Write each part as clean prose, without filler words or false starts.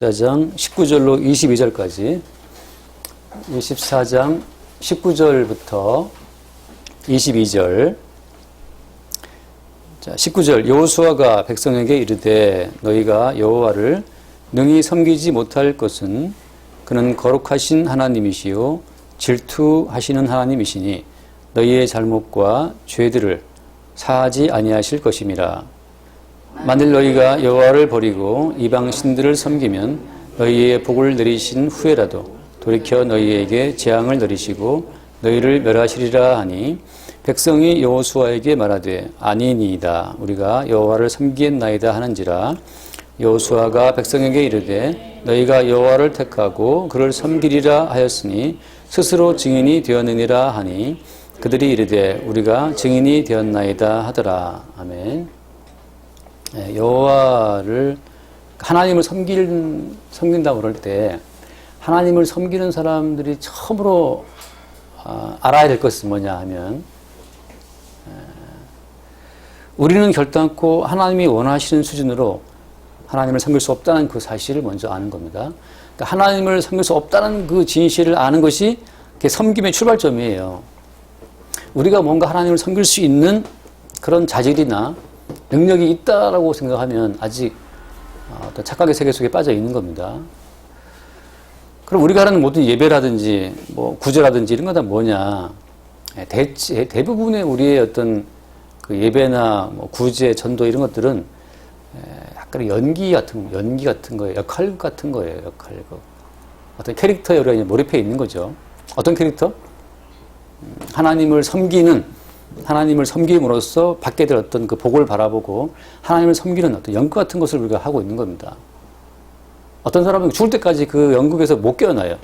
24장 19절로 22절까지 24장 19절부터 22절. 자, 19절. 여호수아가 백성에게 이르되 너희가 여호와를 능히 섬기지 못할 것은 그는 거룩하신 하나님이시요 질투하시는 하나님이시니 너희의 잘못과 죄들을 사하지 아니하실 것임이라. 만일 너희가 여호와를 버리고 이방 신들을 섬기면 너희의 복을 내리신 후에라도 돌이켜 너희에게 재앙을 내리시고 너희를 멸하시리라 하니 백성이 여호수아에게 말하되 아니니이다 우리가 여호와를 섬기겠나이다 하는지라. 여호수아가 백성에게 이르되 너희가 여호와를 택하고 그를 섬기리라 하였으니 스스로 증인이 되었느니라 하니 그들이 이르되 우리가 증인이 되었나이다 하더라. 아멘. 여호와를 하나님을 섬긴다고 그럴 때 하나님을 섬기는 사람들이 처음으로 알아야 될 것은 뭐냐 하면 우리는 결단코 하나님이 원하시는 수준으로 하나님을 섬길 수 없다는 그 사실을 먼저 아는 겁니다. 그러니까 하나님을 섬길 수 없다는 그 진실을 아는 것이 섬김의 출발점이에요. 우리가 뭔가 하나님을 섬길 수 있는 그런 자질이나 능력이 있다라고 생각하면 아직 어떤 착각의 세계 속에 빠져 있는 겁니다. 그럼 우리가 하는 모든 예배라든지 뭐 구제라든지 이런 건 다 뭐냐? 대부분의 우리의 어떤 그 예배나 뭐 구제, 전도 이런 것들은 약간 연기 같은 거예요. 역할 같은 거예요. 역할극. 어떤 캐릭터에 우리가 이제 몰입해 있는 거죠. 어떤 캐릭터? 하나님을 섬김으로써 받게 될 어떤 그 복을 바라보고 하나님을 섬기는 어떤 연극 같은 것을 우리가 하고 있는 겁니다. 어떤 사람은 죽을 때까지 그 연극에서 못 깨어나요.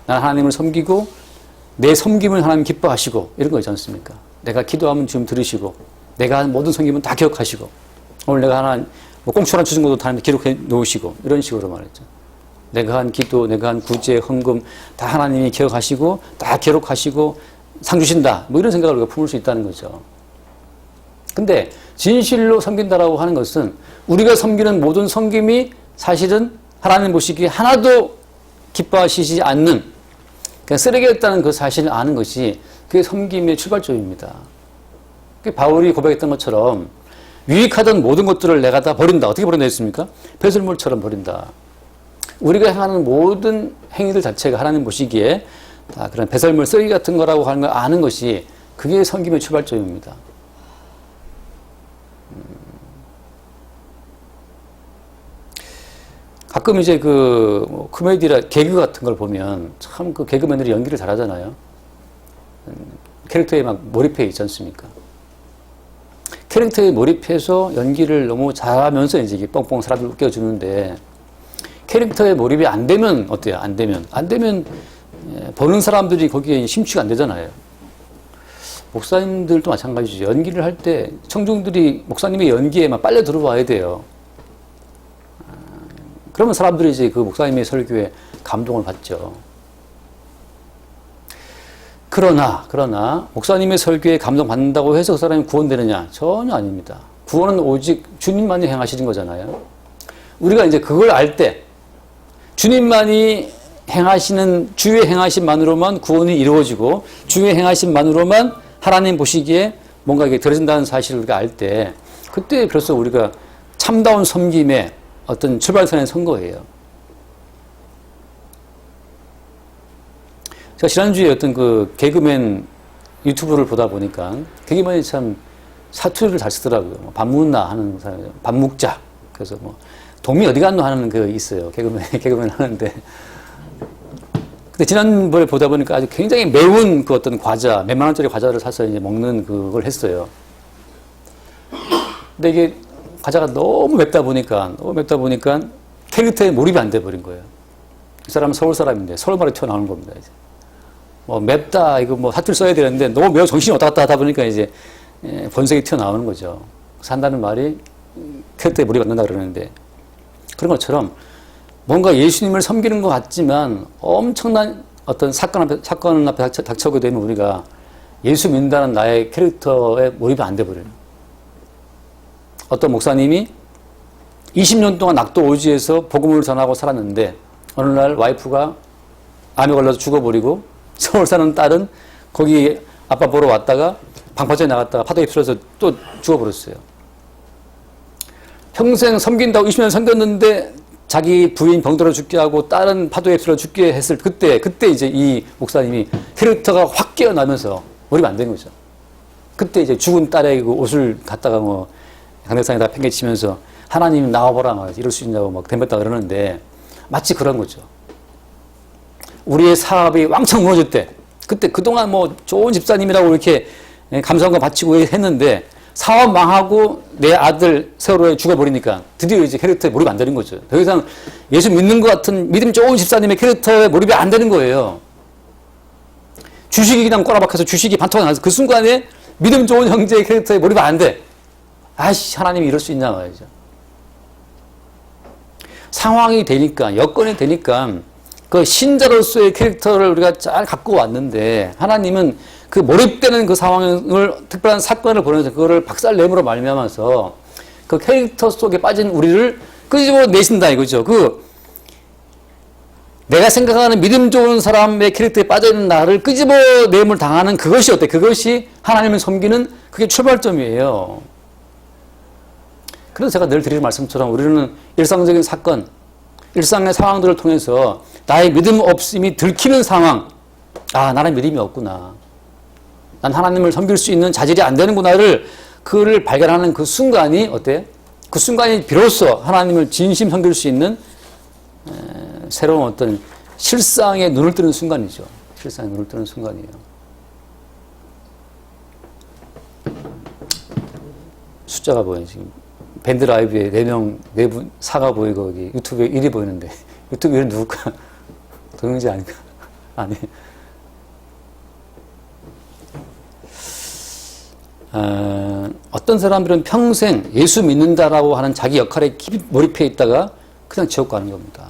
난 하나님을 섬기고 내 섬김을 하나님 기뻐하시고 이런 거 있지 않습니까? 내가 기도하면 주님 들으시고 내가 한 모든 섬김은 다 기억하시고 오늘 내가 하나 뭐 꽁초 하나 주신 것도 다 기록해 놓으시고 이런 식으로 말했죠. 내가 한 기도, 내가 한 구제, 헌금 다 하나님이 기억하시고 다 기록하시고 상 주신다. 뭐 이런 생각을 우리가 품을 수 있다는 거죠. 근데 진실로 섬긴다라고 하는 것은 우리가 섬기는 모든 섬김이 사실은 하나님 보시기에 하나도 기뻐하시지 않는 그냥 쓰레기였다는 그 사실을 아는 것이 그게 섬김의 출발점입니다. 바울이 고백했던 것처럼 유익하던 모든 것들을 내가 다 버린다. 어떻게 버린다 했습니까? 배설물처럼 버린다. 우리가 행하는 모든 행위들 자체가 하나님 보시기에 다 그런 배설물 쓰레기 같은 거라고 하는 걸 아는 것이 그게 섬김의 출발점입니다. 가끔 이제 그 코미디라 개그 같은 걸 보면 참 그 개그맨들이 연기를 잘하잖아요. 캐릭터에 막 몰입해 있지 않습니까? 캐릭터에 몰입해서 연기를 너무 잘하면서 이제 이게 뻥뻥 사람들 웃겨주는데 캐릭터에 몰입이 안 되면 어때요? 안 되면 보는 사람들이 거기에 심취가 안 되잖아요. 목사님들도 마찬가지죠. 연기를 할 때 청중들이 목사님의 연기에 막 빨려 들어와야 돼요. 그러면 사람들이 이제 그 목사님의 설교에 감동을 받죠. 그러나 목사님의 설교에 감동받는다고 해서 그 사람이 구원되느냐? 전혀 아닙니다. 구원은 오직 주님만이 행하시는 거잖아요. 우리가 이제 그걸 알 때 주님만이 행하시는 주의 행하심만으로만 구원이 이루어지고 주의 행하심만으로만 하나님 보시기에 뭔가 이게 들어진다는 사실을 우리가 알 때 그때 벌써 우리가 참다운 섬김의 어떤 출발선에 선 거예요. 제가 지난주에 어떤 그 개그맨 유튜브를 보다 보니까 개그맨이 참 사투리를 잘 쓰더라고요. 밥 묻나 하는 사람이에요. 밥 묵자. 그래서 뭐 동이 어디 갔노 하는 그 있어요. 개그맨 하는데. 근데 지난번에 보다 보니까 아주 굉장히 매운 그 어떤 과자, 몇만 원짜리 과자를 사서 이제 먹는 그걸 했어요. 근데 이게 과자가 너무 맵다 보니까 캐릭터에 몰입이 안 돼 버린 거예요. 이 사람은 서울 사람인데 서울말이 튀어나오는 겁니다, 이제. 뭐 맵다, 이거 뭐 사투리 써야 되는데 너무 매워 정신이 왔다 갔다 하다 보니까 이제 본색이 튀어나오는 거죠. 산다는 말이 캐릭터에 몰입 안 된다 그러는데 그런 것처럼 뭔가 예수님을 섬기는 것 같지만 엄청난 어떤 사건 앞에 닥쳐오게 되면 우리가 예수 믿는다는 나의 캐릭터에 몰입이 안 돼버려요. 어떤 목사님이 20년 동안 낙도 오지에서 복음을 전하고 살았는데 어느 날 와이프가 암에 걸려서 죽어버리고 서울 사는 딸은 거기 아빠 보러 왔다가 방파제에 나갔다가 파도에 휩쓸려서 또 죽어버렸어요. 평생 섬긴다고 20년 섬겼는데 자기 부인 병들어 죽게 하고 딸은 파도에 휩쓸려 죽게 했을 그때 이제 이 목사님이 캐릭터가 확 깨어나면서 몰입 안 된 거죠. 그때 이제 죽은 딸의 그 옷을 갖다가 뭐 강대상에다 팽개치면서 하나님 나와보라 막 이럴 수 있냐고 막 덤볐다 그러는데 마치 그런 거죠. 우리의 사업이 왕창 무너질 때 그때 그동안 뭐 좋은 집사님이라고 이렇게 감사한거 바치고 했는데 사업 망하고 내 아들 세월호에 죽어버리니까 드디어 이제 캐릭터에 몰입 안 되는 거죠. 더 이상 예수 믿는 것 같은 믿음 좋은 집사님의 캐릭터에 몰입이 안 되는 거예요. 주식이 그냥 꼬라박혀서 주식이 반토가 나서 그 순간에 믿음 좋은 형제의 캐릭터에 몰입이 안 돼. 아이씨, 하나님이 이럴 수 있냐 말이죠. 상황이 되니까, 여건이 되니까 그 신자로서의 캐릭터를 우리가 잘 갖고 왔는데 하나님은 그 몰입되는 그 상황을 특별한 사건을 보내서 그거를 박살내므로 말미암아서 그 캐릭터 속에 빠진 우리를 끄집어 내신다 이거죠. 그 내가 생각하는 믿음 좋은 사람의 캐릭터에 빠져있는 나를 끄집어내음을 당하는 그것이 어때? 그것이 하나님을 섬기는 그게 출발점이에요. 그래서 제가 늘 드리는 말씀처럼 우리는 일상적인 사건, 일상의 상황들을 통해서 나의 믿음 없음이 들키는 상황, 아, 나는 믿음이 없구나. 난 하나님을 섬길 수 있는 자질이 안 되는구나를 그를 발견하는 그 순간이 어때? 그 순간이 비로소 하나님을 진심 섬길 수 있는 새로운 어떤 실상에 눈을 뜨는 순간이죠. 실상에 눈을 뜨는 순간이에요. 숫자가 보여요, 지금. 밴드 라이브에 4명, 4분, 4가 보이고, 여기 유튜브에 1이 보이는데, 유튜브 1은 누굴까? 동영지 아닌가? 아니. 어떤 사람들은 평생 예수 믿는다라고 하는 자기 역할에 깊이 몰입해 있다가 그냥 지옥 가는 겁니다.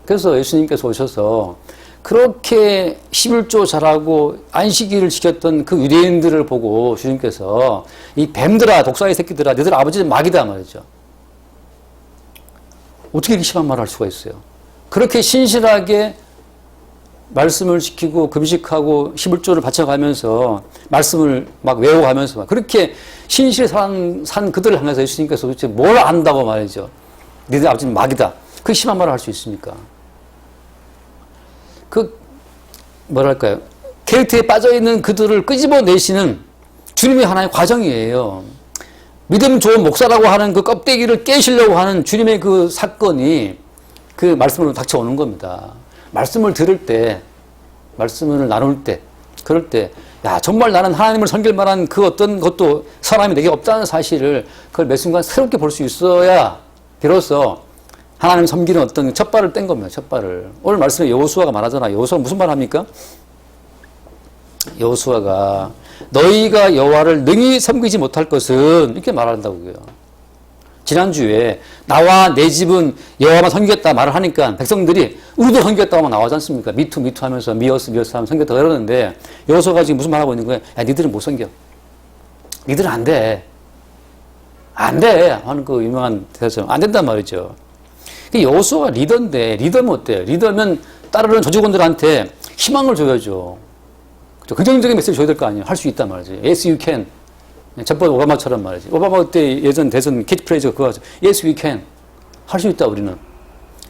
그래서 예수님께서 오셔서 그렇게 11조 잘하고 안식일을 지켰던 그 유대인들을 보고 주님께서 이 뱀들아, 독사의 새끼들아, 너희들 아버지는 마귀다 말이죠. 어떻게 이렇게 심한 말을 할 수가 있어요? 그렇게 신실하게 말씀을 지키고 금식하고 11조를 바쳐가면서 말씀을 막 외워가면서 막 그렇게 신실히 산 그들을 향해서 예수님께서 도대체 뭘 안다고 말이죠. 너희들 아버지는 마귀다. 그 심한 말을 할 수 있습니까? 그 뭐랄까요? 캐릭터에 빠져있는 그들을 끄집어내시는 주님의 하나의 과정이에요. 믿음 좋은 목사라고 하는 그 껍데기를 깨시려고 하는 주님의 그 사건이 그 말씀으로 닥쳐오는 겁니다. 말씀을 들을 때, 말씀을 나눌 때, 그럴 때, 야, 정말 나는 하나님을 섬길 만한 그 어떤 것도 사람이 내게 없다는 사실을 그걸 매 순간 새롭게 볼 수 있어야 비로소 하나님 섬기는 어떤 첫 발을 뗀 겁니다. 첫 발을. 오늘 말씀에 여호수아가 말하잖아요. 여호수아가 무슨 말 합니까? 여호수아가 너희가 여호와를 능히 섬기지 못할 것은 이렇게 말한다고요. 지난주에 나와 내 집은 여호와만 섬기겠다 말을 하니까 백성들이 우리도 섬기겠다고 막 나오지 않습니까? 미투 하면서 미어스 하면 섬기겠다 그러는데 여호수아가 지금 무슨 말하고 있는 거예요? 야, 니들은 못 섬겨. 니들은 안 돼. 안 돼. 하는 그 유명한 대사처럼 안 된단 말이죠. 여호수아가 리더인데 리더면 어때요? 리더면 따르는 조직원들한테 희망을 줘야죠. 그렇죠? 긍정적인 메시지 줘야 될 거 아니에요. 할 수 있단 말이지. Yes, you can. 첫번 오바마처럼 말이지. 오바마 그때 예전 대선 캐치프레이즈가 그거죠. Yes, we can. 할 수 있다 우리는.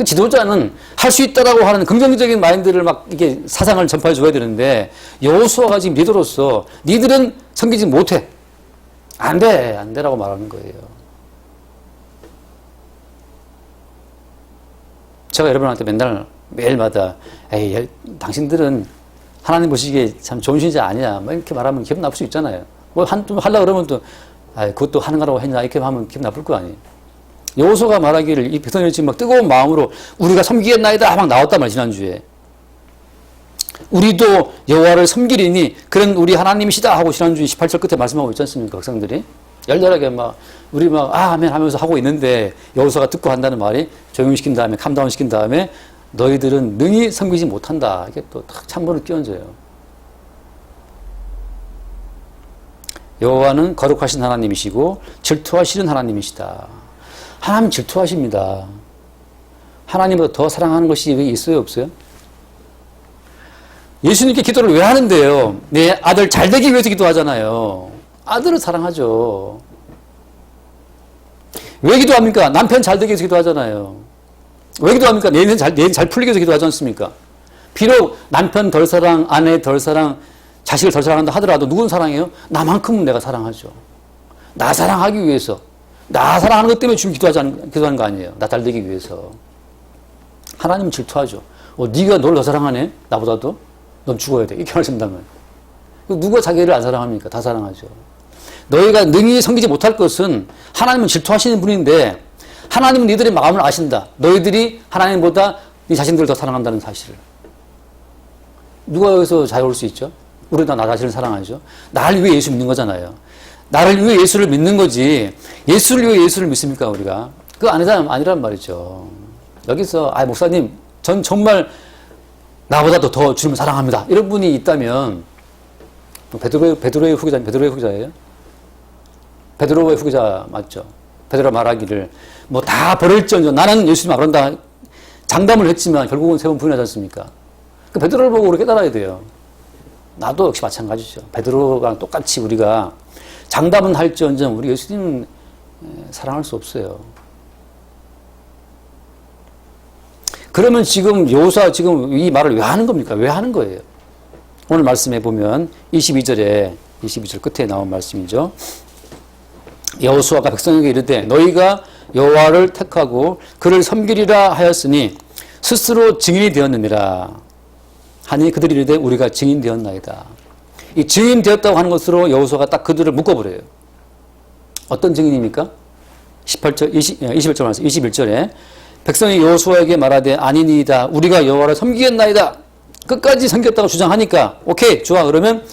지도자는 할 수 있다라고 하는 긍정적인 마인드를 막 이게 사상을 전파해 줘야 되는데 여호수아가 지금 리더로서 니들은 섬기지 못해. 안 돼. 안 되라고 말하는 거예요. 제가 여러분한테 맨날 매일마다 에이 당신들은 하나님 보시기에 참 좋은 신자 아니야 뭐 이렇게 말하면 기분 나쁠 수 있잖아요. 뭐 또 하려고 그러면 또 그것도 하는 거라고 했냐 이렇게 하면 기분 나쁠 거 아니에요. 여호수아가 말하기를 이 백성들이 지금 막 뜨거운 마음으로 우리가 섬기겠나이다 막 나왔단 말이야. 지난주에 우리도 여호와를 섬기리니 그런 우리 하나님이시다 하고 지난주 18절 끝에 말씀하고 있지 않습니까? 백성들이 열렬하게 막 우리 막 아멘 하면서 하고 있는데 여호수아가 듣고 한다는 말이 조용시킨 다음에 캄다운 시킨 다음에 너희들은 능히 섬기지 못한다. 이게 또 탁 찬물을 끼얹어요. 여호와는 거룩하신 하나님이시고 질투하시는 하나님이시다. 하나님 질투하십니다. 하나님보다 더 사랑하는 것이 왜 있어요, 없어요? 예수님께 기도를 왜 하는데요? 내 아들 잘 되기 위해서 기도하잖아요. 아들을 사랑하죠. 왜 기도합니까? 남편 잘 되기 위해서 기도하잖아요. 왜 기도합니까? 내 인생 잘 풀리기 위해서 기도하지 않습니까? 비록 남편 덜 사랑, 아내 덜 사랑, 자식을 덜 사랑한다 하더라도 누군 사랑해요? 나만큼은 내가 사랑하죠. 나 사랑하기 위해서. 나 사랑하는 것 때문에 주님 기도하는 거 아니에요. 나 잘 되기 위해서. 하나님은 질투하죠. 네가 널 더 사랑하네? 나보다도? 넌 죽어야 돼. 이렇게 말씀한다면. 누가 자기를 안 사랑합니까? 다 사랑하죠. 너희가 능히 섬기지 못할 것은 하나님은 질투하시는 분인데 하나님은 너희들의 마음을 아신다. 너희들이 하나님보다 네 자신들을 더 사랑한다는 사실을. 누가 여기서 자유로울 수 있죠? 우리는 다 나 자신을 사랑하죠. 나를 위해 예수 믿는 거잖아요. 나를 위해 예수를 믿는 거지. 예수를 위해 예수를 믿습니까, 우리가? 그거 아니란 말이죠. 여기서, 목사님, 전 정말 나보다도 더 주님을 사랑합니다. 이런 분이 있다면, 베드로의 후기자예요? 베드로의 후기자 맞죠? 베드로가 말하기를, 다 버릴지언정 나는 예수님 안 그런다. 장담을 했지만 결국은 세 번 부인하지 않습니까? 그 베드로를 보고 우리 깨달아야 돼요. 나도 역시 마찬가지죠. 베드로랑 똑같이 우리가 장담은 할지언정 우리 예수님은 사랑할 수 없어요. 그러면 지금 여호수아 지금 이 말을 왜 하는 겁니까? 왜 하는 거예요? 오늘 말씀해 보면 22절 끝에 나온 말씀이죠. 여호수아가 백성에게 이르되 너희가 여호와를 택하고 그를 섬기리라 하였으니 스스로 증인이 되었느니라 하니 그들이 이르되 우리가 증인 되었나이다. 이 증인 되었다고 하는 것으로 여호수아가 딱 그들을 묶어버려요. 어떤 증인입니까? 21절에 백성이 여호수아에게 말하되 아니니이다. 우리가 여호와를 섬기겠나이다. 끝까지 섬겼다고 주장하니까 오케이 좋아. 그러면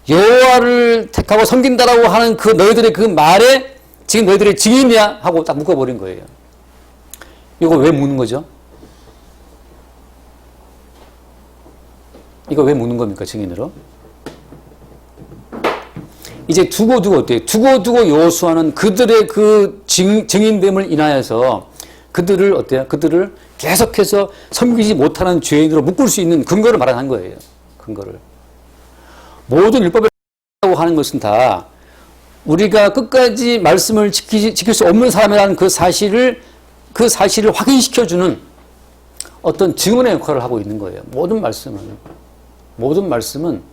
여호와를 택하고 섬긴다라고 하는 그 너희들의 그 말에 지금 너희들의 증인이야 하고 딱 묶어버린 거예요. 이거 왜 묻는 거죠? 이거 왜 묻는 겁니까? 증인으로? 이제 두고 어때요? 두고 여호수아는 그들의 그 증인됨을 인하여서 그들을 어때요? 그들을 계속해서 섬기지 못하는 죄인으로 묶을 수 있는 근거를 마련한 거예요. 근거를. 모든 율법이라고 하는 것은 다 우리가 끝까지 말씀을 지킬 수 없는 사람이라는 그 사실을 확인시켜주는 어떤 증언의 역할을 하고 있는 거예요. 모든 말씀은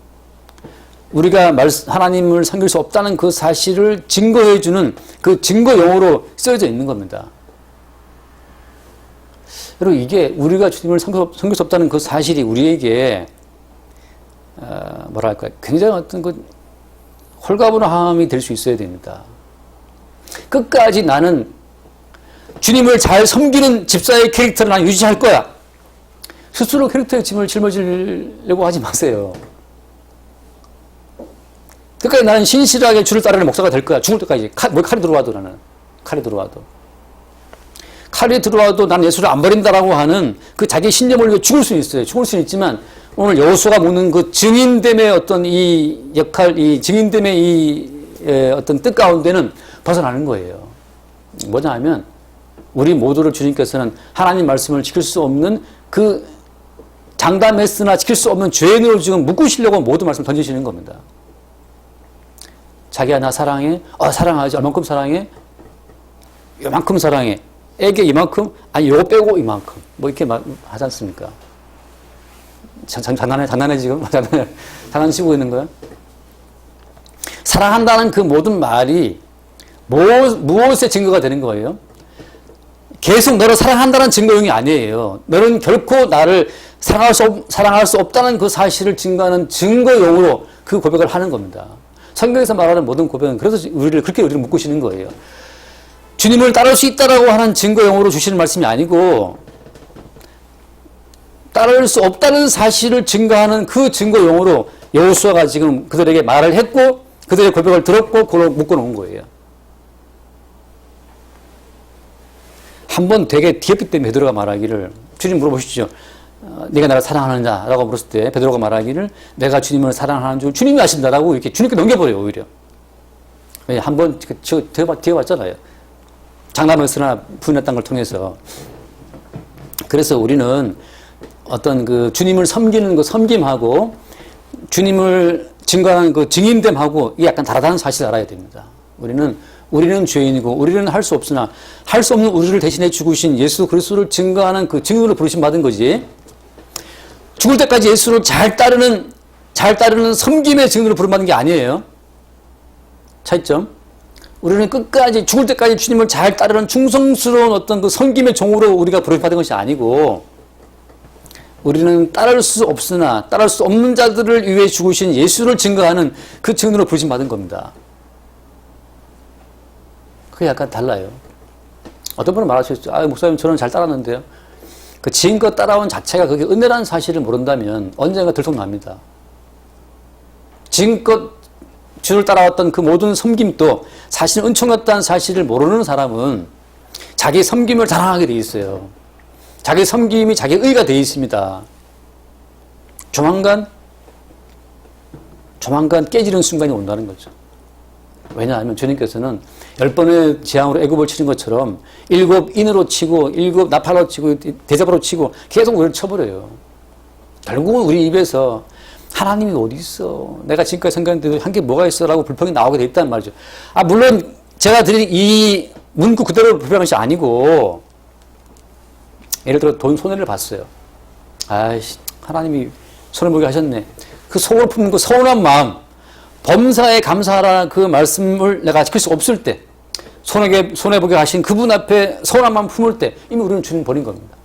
우리가 하나님을 섬길 수 없다는 그 사실을 증거해주는 그 증거용어로 쓰여져 있는 겁니다. 여러분 이게 우리가 주님을 섬길 수 없다는 그 사실이 우리에게 굉장히 어떤 그 홀가분함이 될 수 있어야 됩니다. 끝까지 나는 주님을 잘 섬기는 집사의 캐릭터를 난 유지할 거야. 스스로 캐릭터의 짐을 짊어지려고 하지 마세요. 끝까지 나는 신실하게 주를 따르는 목사가 될 거야. 죽을 때까지. 칼이 들어와도 나는. 칼이 들어와도 나는 예수를 안 버린다라고 하는 그 자기 신념을 위해 죽을 수는 있어요. 죽을 수는 있지만 오늘 여호수아가 묻는 그 증인됨의 어떤 이 역할, 이 증인됨의 이 어떤 뜻 가운데는 벗어나는 거예요. 뭐냐 하면 우리 모두를 주님께서는 하나님 말씀을 지킬 수 없는 그 장담했으나 지킬 수 없는 죄인으로 지금 묶으시려고 모든 말씀을 던지시는 겁니다. 자기야 나 사랑해? 사랑하지. 얼만큼 사랑해? 요만큼 사랑해. 애게 이만큼? 아니 요거 빼고 이만큼. 뭐 이렇게 하지 않습니까? 장난해 지금? 장난치고 있는 거야? 사랑한다는 그 모든 말이 무엇의 증거가 되는 거예요? 계속 너를 사랑한다는 증거용이 아니에요. 너는 결코 나를 사랑할 수 없다는 그 사실을 증거하는 증거용으로 그 고백을 하는 겁니다. 성경에서 말하는 모든 고백은 그래서 우리를 묶으시는 거예요. 주님을 따를 수 있다라고 하는 증거용으로 주시는 말씀이 아니고 따를 수 없다는 사실을 증거하는 그 증거용으로 여호수아가 지금 그들에게 말을 했고 그들의 고백을 들었고 그걸 묶어놓은 거예요. 한번 되게 뒤엎기 때문에 베드로가 말하기를 주님 물어보시죠. 네가 나를 사랑하느냐라고 물었을 때 베드로가 말하기를 내가 주님을 사랑하는 줄 주님이 아신다라고 이렇게 주님께 넘겨버려요. 오히려. 한번 뒤에 봤잖아요. 장담했으나 부인했다는 걸 통해서. 그래서 우리는 어떤 그 주님을 섬기는 그 섬김하고 주님을 증거하는 그 증인됨하고 이게 약간 다르다는 사실을 알아야 됩니다. 우리는 죄인이고 우리는 할 수 없으나 할 수 없는 우리를 대신해 죽으신 예수 그리스도를 증거하는 그 증인으로 부르심 받은 거지. 죽을 때까지 예수를 잘 따르는 섬김의 증인으로 부름받는 게 아니에요. 차이점. 우리는 끝까지 죽을 때까지 주님을 잘 따르는 충성스러운 어떤 그 섬김의 종으로 우리가 부름받은 것이 아니고 우리는 따를 수 없으나 따를 수 없는 자들을 위해 죽으신 예수를 증거하는 그 증인으로 부르심 받은 겁니다. 그게 약간 달라요. 어떤 분은 말하셨죠. 목사님 저는 잘 따랐는데요. 그 지금껏 따라온 자체가 그게 은혜라는 사실을 모른다면 언젠가 들통납니다. 지금껏 주를 따라왔던 그 모든 섬김도 사실 은총이었다는 사실을 모르는 사람은 자기 섬김을 자랑하게 돼 있어요. 자기 섬김이 자기 의가 돼 있습니다. 조만간 깨지는 순간이 온다는 거죠. 왜냐하면 주님께서는 10번의 재앙으로 애굽을 치는 것처럼 7 인으로 치고 7 나팔로 치고 대접으로 치고 계속 우리를 쳐버려요. 결국은 우리 입에서 하나님이 어디 있어? 내가 지금까지 생각했는데 한 게 뭐가 있어? 라고 불평이 나오게 돼 있다는 말이죠. 물론 제가 드린 이 문구 그대로 불평한 것이 아니고 예를 들어 돈 손해를 봤어요. 하나님이 손해 보게 하셨네. 그 속을 품는 그 서운한 마음, 범사에 감사하라는 그 말씀을 내가 지킬 수 없을 때, 손해보게 하신 그분 앞에 서운한 마음 품을 때, 이미 우리는 주님 버린 겁니다.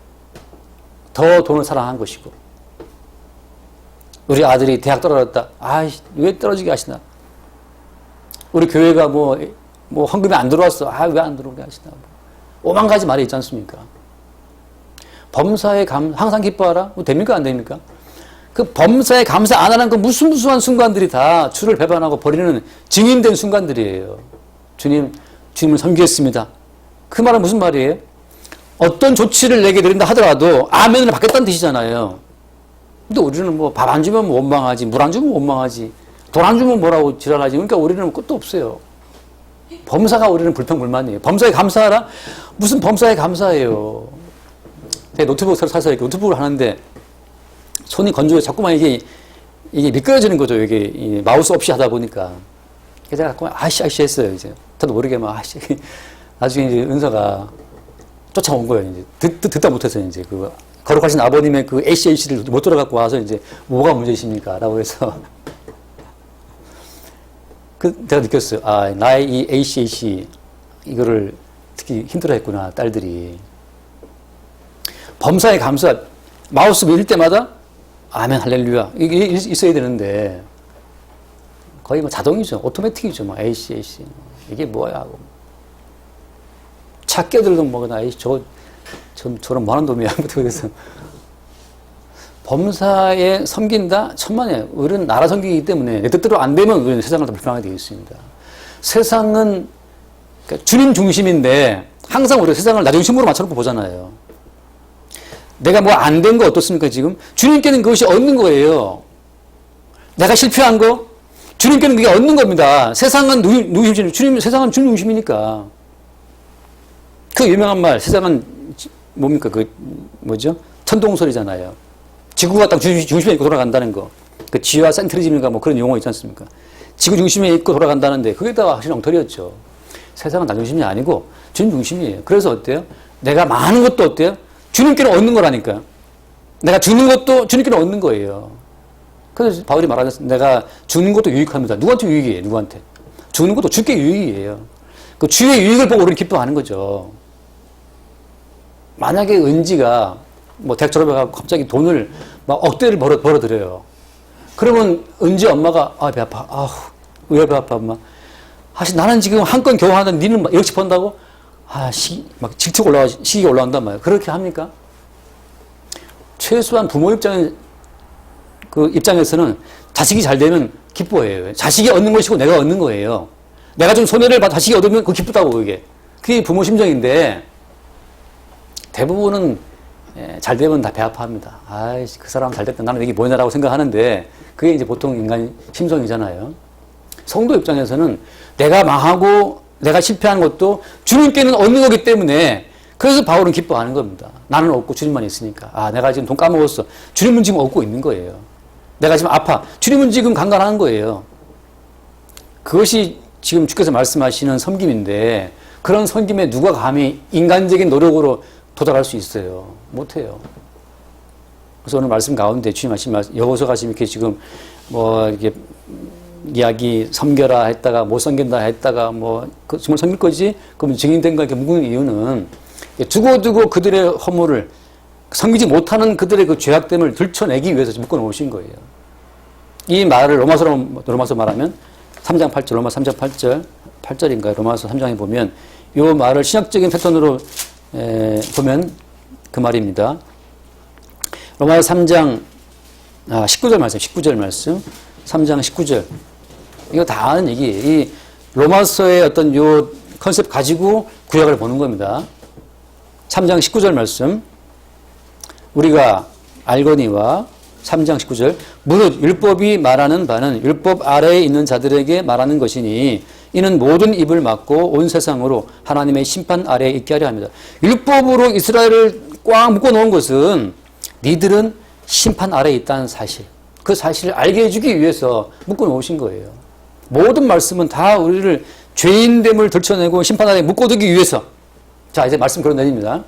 더 돈을 사랑한 것이고. 우리 아들이 대학 떨어졌다. 왜 떨어지게 하시나? 우리 교회가 뭐 헌금이 안 들어왔어. 왜 안 들어오게 하시나? 5만 가지 말이 있지 않습니까? 범사에 항상 기뻐하라? 됩니까? 안 됩니까? 그 범사에 감사 안 하는 그 무수무수한 순간들이 다 주를 배반하고 버리는 증인된 순간들이에요. 주님을 섬기겠습니다. 그 말은 무슨 말이에요? 어떤 조치를 내게 내린다 하더라도 아멘을 받겠다는 뜻이잖아요. 근데 우리는 밥 안 주면 원망하지, 물 안 주면 원망하지, 돈 안 주면 뭐라고 지랄하지. 그러니까 우리는 끝도 없어요. 범사가 우리는 불평불만이에요. 범사에 감사하라? 무슨 범사에 감사해요. 제가 노트북 새로 사서 이렇게 노트북을 하는데 손이 건조해 자꾸만 이게 미끄러지는 거죠. 이게 마우스 없이 하다 보니까. 그래서 제가 자꾸만 아씨 했어요. 이제 저도 모르게 나중에 이제 은서가 쫓아온 거예요. 이제 듣다 못해서 이제 그 거룩하신 아버님의 그 ACAC를 못 들어갖고 와서 이제 뭐가 문제이십니까? 라고 해서 제가 느꼈어요. 나의 이 ACAC 이거를 특히 힘들어했구나 딸들이. 범사에 감사. 마우스 밀 때마다 아멘 할렐루야 이게 있어야 되는데 거의 자동이죠. 오토매틱이죠. AC 이게 뭐야 하고 차 끼어들던 저런 뭐하는 놈이야. 그래서 범사에 섬긴다? 천만에. 우리는 나라 섬기기 때문에 내 뜻대로 안 되면 우리는 세상을 다 불평하게 되어 있습니다. 세상은 그러니까 주님 중심인데 항상 우리가 세상을 나 중심으로 맞춰놓고 보잖아요. 내가 안 된 거 어떻습니까, 지금? 주님께는 그것이 얻는 거예요. 내가 실패한 거, 주님께는 그게 얻는 겁니다. 세상은 누구 중심? 세상은 주님 중심이니까. 그 유명한 말, 세상은 뭡니까? 천동설이잖아요. 지구가 딱 중심에 있고 돌아간다는 거. 그 지와 센트리즘인가 그런 용어 있지 않습니까? 지구 중심에 있고 돌아간다는데 그게 다 확실히 엉터리였죠. 세상은 나 중심이 아니고 주님 중심이에요. 그래서 어때요? 내가 많은 것도 어때요? 주님께는 얻는 거라니까. 내가 주는 것도 주님께는 얻는 거예요. 그래서 바울이 말하는 내가 주는 것도 유익합니다. 누구한테 유익이에요? 누구한테? 주는 것도 주께 유익이에요. 그 주의 유익을 보고 우리는 기뻐하는 거죠. 만약에 은지가 대학 졸업해가지고 갑자기 돈을 억대를 벌어들여요. 그러면 은지 엄마가 배 아파. 왜 배 아파 엄마? 나는 지금 한 건 겨우 하는데 니는 1억씩 번다고? 시기가 올라온단 말이에요. 그렇게 합니까? 최소한 부모 입장에서는 자식이 잘 되면 기뻐해요. 자식이 얻는 것이고 내가 얻는 거예요. 내가 좀 손해를 받아 자식이 얻으면 그거 기쁘다고 그게 부모 심정인데 대부분은 잘 되면 다 배 아파합니다. 그 사람 잘 됐다. 나는 이게 뭐냐라고 생각하는데 그게 이제 보통 인간 심성이잖아요. 성도 입장에서는 내가 망하고 내가 실패한 것도 주님께는 얻는 거기 때문에 그래서 바울은 기뻐하는 겁니다. 나는 없고 주님만 있으니까. 아, 내가 지금 돈 까먹었어. 주님은 지금 얻고 있는 거예요. 내가 지금 아파. 주님은 지금 강건한 거예요. 그것이 지금 주께서 말씀하시는 섬김인데 그런 섬김에 누가 감히 인간적인 노력으로 도달할 수 있어요? 못해요. 그래서 오늘 말씀 가운데 주님 하신 말씀, 여호수아가 지금 이렇게 지금 뭐 이렇게 이야기 섬겨라 했다가 못 섬긴다 했다가 뭐 정말 섬길 거지? 그러면 증인된 거 이렇게 묶는 이유는 두고두고 그들의 허물을 섬기지 못하는 그들의 그 죄악됨을 들춰내기 위해서 묶어 놓으신 거예요. 이 말을 로마서 말하면 3장 8절, 로마 3장 8절인가요? 로마서 3장에 보면 이 말을 신학적인 패턴으로 보면 그 말입니다. 로마서 3장 19절 말씀, 3장 19절. 이거 다 아는 얘기예요. 이 로마서의 어떤 요 컨셉 가지고 구약을 보는 겁니다. 3장 19절 말씀. 우리가 알거니와 3장 19절. 무릇 율법이 말하는 바는 율법 아래에 있는 자들에게 말하는 것이니 이는 모든 입을 막고 온 세상으로 하나님의 심판 아래에 있게 하려 합니다. 율법으로 이스라엘을 꽉 묶어 놓은 것은 니들은 심판 아래에 있다는 사실. 그 사실을 알게 해주기 위해서 묶어 놓으신 거예요. 모든 말씀은 다 우리를 죄인됨을 들춰내고 심판 아래에 묶어두기 위해서. 자, 이제 말씀 그런 내립니다.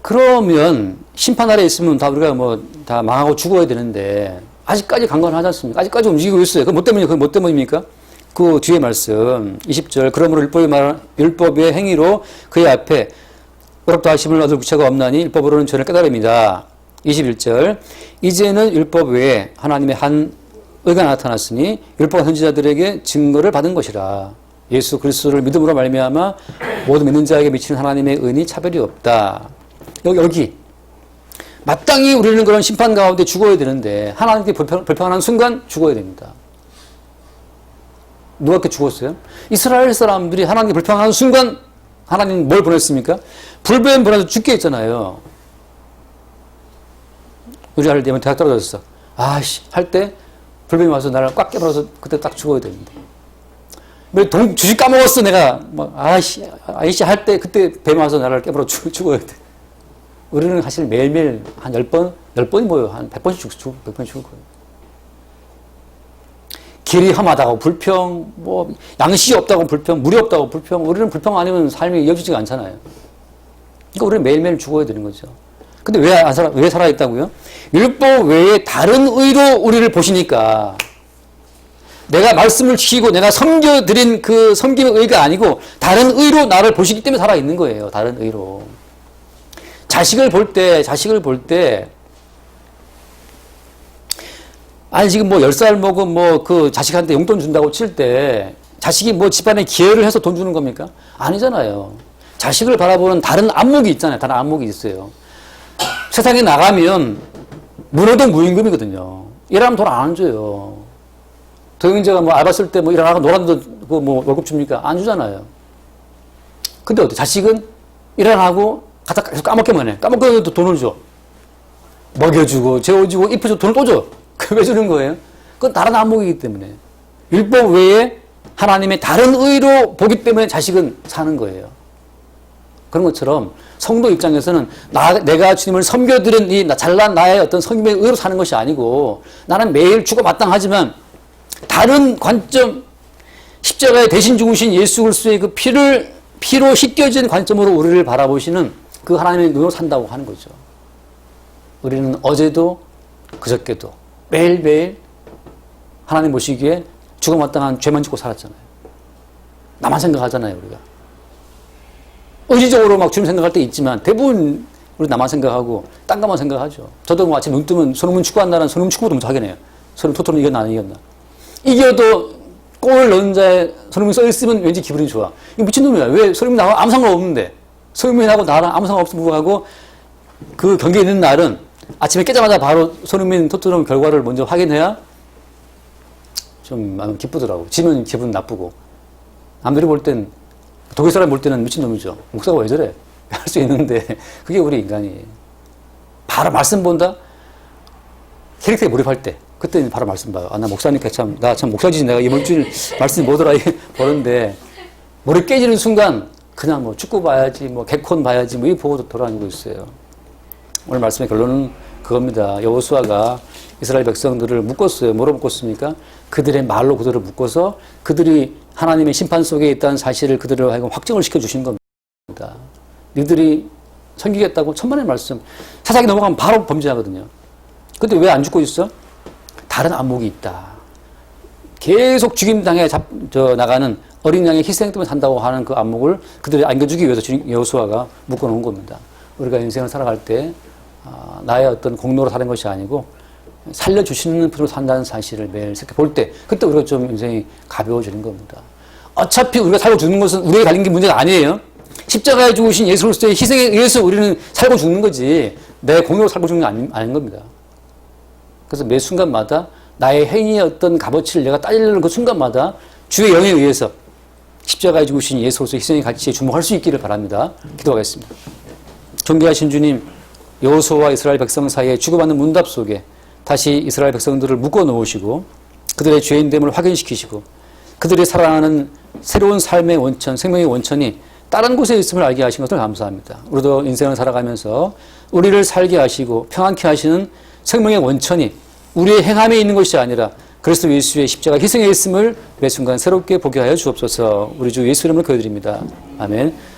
그러면 심판 아래에 있으면 다 우리가 뭐 다 망하고 죽어야 되는데 아직까지 강건하지 않습니까? 아직까지 움직이고 있어요. 그게 뭐 때문입니까? 그 뒤에 말씀 20절. 그러므로 율법의 행위로 그의 앞에 의롭다 하심을 얻을 구체가 없나니 율법으로는 죄를 깨달음이다. 21절. 이제는 율법 외에 하나님의 한 의가 나타났으니 율법 선지자들에게 증거를 받은 것이라. 예수 그리스도를 믿음으로 말미암아 모든 믿는 자에게 미치는 하나님의 은이 차별이 없다. 여기 마땅히 우리는 그런 심판 가운데 죽어야 되는데 하나님께 불평하는 순간 죽어야 됩니다. 누가 그렇게 죽었어요? 이스라엘 사람들이 하나님께 불평하는 순간 하나님 뭘 보냈습니까? 불뱀 보내서 죽게 했잖아요. 우리 아들 되면 대학 떨어졌어. 아씨 할 때 불뱀이 와서 나를 꽉 깨물어서 그때 딱 죽어야 됩니다. 왜 주식 까먹었어 내가 뭐 아이씨 할 때 그때 뱀 와서 나를 깨물어 죽어야 돼. 우리는 사실 매일매일 한 10번이 뭐예요? 한 100번씩 죽을 거예요. 길이 험하다고 불평, 뭐 양식이 없다고 불평, 물이 없다고 불평. 우리는 불평 아니면 삶이 이어지지가 않잖아요. 그러니까 우리는 매일매일 죽어야 되는 거죠. 근데 왜 살아있다고요? 율법 외에 다른 의로 우리를 보시니까 내가 말씀을 지키고 내가 섬겨드린 그 섬김의 의가 아니고 다른 의로 나를 보시기 때문에 살아있는 거예요. 다른 의로. 자식을 볼 때 아니 지금 뭐 10살 먹은 뭐 그 자식한테 용돈 준다고 칠 때 자식이 뭐 집안에 기여를 해서 돈 주는 겁니까? 아니잖아요. 자식을 바라보는 다른 안목이 있잖아요. 다른 안목이 있어요. 세상에 나가면 문어도 무임금이거든요. 일하면 돈 안 줘요. 도영이제가 뭐 알바 쓸 때 뭐 일하고 놀아도 그 뭐 월급 줍니까? 안 주잖아요. 근데 어때? 자식은 일 안 하고 갖다 계속 까먹게만 해. 까먹고도 돈을 줘. 먹여주고 재워주고 입혀주고 돈을 또 줘. 왜 주는 거예요? 그건 다른 안목이기 때문에. 율법 외에 하나님의 다른 의로 보기 때문에 자식은 사는 거예요. 그런 것처럼 성도 입장에서는 내가 주님을 섬겨드린 이 잘난 나의 어떤 섬김의 의로 사는 것이 아니고 나는 매일 죽어 마땅하지만 다른 관점, 십자가에 대신 죽으신 예수 그리스도의 그 피로 씻겨진 관점으로 우리를 바라보시는 그 하나님의 눈으로 산다고 하는 거죠. 우리는 어제도 그저께도 매일매일 하나님 보시기에 죽어 마땅한 죄만 짓고 살았잖아요. 나만 생각하잖아요, 우리가. 의지적으로 막 주님 생각할 때 있지만 대부분 우리 나만 생각하고 딴 것만 생각하죠. 저도 뭐 아침 눈 뜨면 손흥민 축구한다는 손흥민 축구도 못 하겠네요. 손흥민 토트넘 이겼나 안 이겼나. 이겨도 골 넣은 자에 손흥민 써있으면 왠지 기분이 좋아. 이거 미친놈이야. 왜 손흥민 나하고 아무 상관없는데. 손흥민하고 나랑 아무 상관없음을 불구하고 그 경기에 있는 날은 아침에 깨자마자 바로 손흥민 토트넘 결과를 먼저 확인해야 좀 마음 기쁘더라고. 지면 기분 나쁘고. 남들이 볼 땐, 독일 사람 볼 때는 미친놈이죠. 목사가 왜 저래? 할 수 있는데 그게 우리 인간이에요. 바로 말씀 본다? 캐릭터에 몰입할 때. 그때 바로 말씀 봐요. 나 목사님께 나 참 목사지 내가 이번 주일 말씀이 뭐더라 보는데 머리 깨지는 순간 그냥 뭐 축구 봐야지 뭐 개콘 봐야지 뭐 이 보고 돌아다니고 있어요. 오늘 말씀의 결론은 그겁니다. 여호수아가 이스라엘 백성들을 묶었어요. 뭐로 묶었습니까? 그들의 말로 그들을 묶어서 그들이 하나님의 심판 속에 있다는 사실을 그들을 하여금 확정을 시켜주신 겁니다. 너희들이 섬기겠다고 천만의 말씀. 사사기 넘어가면 바로 범죄하거든요. 근데 왜 안 죽고 있어? 다른 안목이 있다. 계속 죽임당해 나가는 어린 양의 희생 때문에 산다고 하는 그 안목을 그들이 안겨주기 위해서 여호수아가 묶어놓은 겁니다. 우리가 인생을 살아갈 때 나의 어떤 공로로 사는 것이 아니고 살려주시는 분으로 산다는 사실을 매일 이렇게 볼 때 그때 우리가 좀 인생이 가벼워지는 겁니다. 어차피 우리가 살고 죽는 것은 우리에게 달린 게 문제가 아니에요. 십자가에 죽으신 예수 그리스도의 희생에 의해서 우리는 살고 죽는 거지 내 공로로 살고 죽는 게 아닌 겁니다. 그래서 매 순간마다 나의 행위의 어떤 값어치를 내가 따지는 그 순간마다 주의 영에 의해서 십자가에 죽으신 예수 그리스도의 희생의 가치에 주목할 수 있기를 바랍니다. 기도하겠습니다. 존귀하신 주님, 여호수아와 이스라엘 백성 사이에 주고받는 문답 속에 다시 이스라엘 백성들을 묶어 놓으시고 그들의 죄인됨을 확인시키시고 그들이 살아가는 새로운 삶의 원천, 생명의 원천이 다른 곳에 있음을 알게 하신 것을 감사합니다. 우리도 인생을 살아가면서 우리를 살게 하시고 평안케 하시는 생명의 원천이 우리의 행함에 있는 것이 아니라 그리스도 예수의 십자가 희생에 있음을 매 순간 새롭게 보게 하여 주옵소서. 우리 주 예수 이름으로 기도드립니다. 아멘.